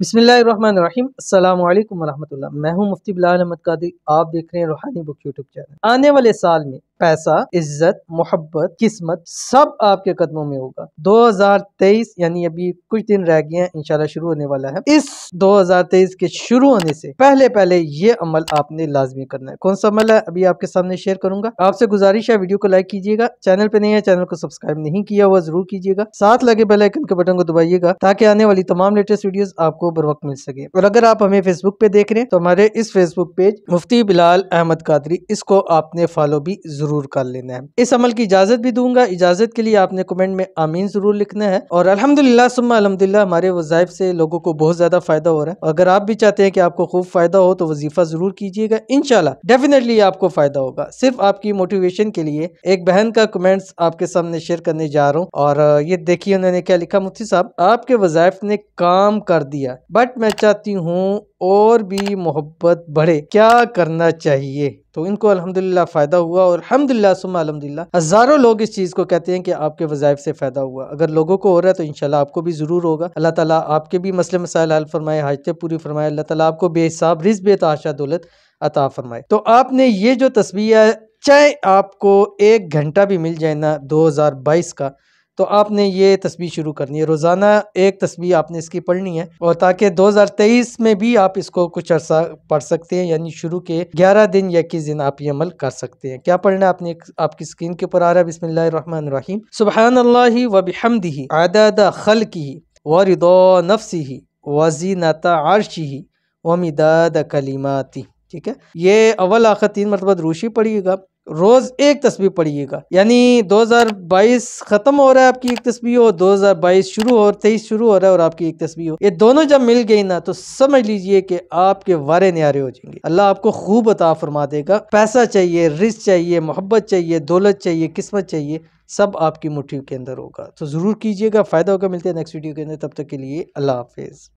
बिस्मिल्लाहिर्रहमानिर्रहीम अस्सलामु अलैकुम वरहमतुल्लाह। मैं हूं मुफ्ती बिलाल अहमद कादरी। आप देख रहे हैं रूहानी बुक यूट्यूब चैनल। आने वाले साल में पैसा, इज्जत, मोहब्बत, किस्मत सब आपके कदमों में होगा। 2023 यानी अभी कुछ दिन रह गए हैं, इंशाल्लाह शुरू होने वाला है। इस 2023 के शुरू होने से पहले पहले ये अमल आपने लाजमी करना है। कौन सा अमल है अभी आपके सामने शेयर करूंगा। आपसे गुजारिश है वीडियो को लाइक कीजिएगा, चैनल पे नहीं है चैनल को सब्सक्राइब नहीं किया हुआ जरूर कीजिएगा, साथ लगे बेल आइकन के बटन को दबाइएगा ताकि आने वाली तमाम लेटेस्ट वीडियोस आपको बर वक्त मिल सके। और अगर आप हमें फेसबुक पे देख रहे हैं तो हमारे इस फेसबुक पेज मुफ्ती बिलाल अहमद कादरी, इसको आपने फॉलो भी जरूर कर लेना है। इस अमल की इजाजत भी दूंगा। इजाजत के लिए आपने कमेंट में आमीन जरूर लिखना है। और अल्हम्दुलिल्लाह सुम्मा अल्हम्दुलिल्लाह हमारे वज़ाइफ से लोगों को बहुत ज्यादा फायदा हो रहा है। अगर आप भी चाहते हैं कि आपको खूब फायदा हो तो वजीफा जरूर कीजिएगा, इंशाल्लाह डेफिनेटली आपको फायदा होगा। सिर्फ आपकी मोटिवेशन के लिए एक बहन का कमेंट्स आपके सामने शेयर करने जा रहा हूँ। और ये देखिए उन्होंने क्या लिखा। मुफ्ती साहब आपके वज़ाइफ ने काम कर दिया, बट मैं चाहती हूँ और भी मोहब्बत बढ़े, क्या करना चाहिए? तो इनको अल्हम्दुलिल्लाह फायदा हुआ और अल्हम्दुलिल्लाह सुम्मा अल्हम्दुलिल्लाह हजारों लोग इस चीज को कहते हैं कि आपके वज़ाइफ से फायदा हुआ। अगर लोगों को हो रहा है तो इंशाल्लाह आपको भी जरूर होगा। अल्लाह ताला आपके भी मसले मसाइल हल फरमाए, हाजतें पूरी फरमाए। अल्लाह ताला आपको बेहिसाब रिज़्क़ बेतहाशा दौलत अता फरमाए। तो आपने ये जो तस्बीह है, चाहे आपको 1 घंटा भी मिल जाए ना 2022 का, तो आपने ये तस्बीह शुरू करनी है। रोज़ाना एक तस्बीह आपने इसकी पढ़नी है, और ताकि 2023 में भी आप इसको कुछ अर्सा पढ़ सकते हैं, यानी शुरू के 11 दिन या 21 दिन आप ये अमल कर सकते हैं। क्या पढ़ना है आपने, आपकी स्क्रीन के ऊपर आ रहा है। बिस्मिल्लाहिर्रहमानिर्रहीम। सुब्हानल्लाहि व बिहम्दिही अदद खल्किही व रिदा नफ्सिही व ज़ीनता अर्शिही व मिदाद कलिमाती। ठीक है, ये अव्वल आखिर 3 मरतबा दुरूशी पढ़िएगा। रोज एक तस्बीह पढ़िएगा, यानी 2022 खत्म हो रहा है आपकी एक तस्बीह हो, 2022 शुरू हो, 23 शुरू हो रहा है और आपकी एक तस्बीह हो। ये दोनों जब मिल गई ना तो समझ लीजिए कि आपके वारे न्यारे हो जाएंगे। अल्लाह आपको खूब अता फरमा देगा। पैसा चाहिए, रिज़्क़ चाहिए, मोहब्बत चाहिए, दौलत चाहिए, किस्मत चाहिए, सब आपकी मुट्ठी के अंदर होगा। तो जरूर कीजिएगा, फायदा होगा। मिलते हैं नेक्स्ट वीडियो के अंदर, तब तक के लिए अल्लाह हाफिज।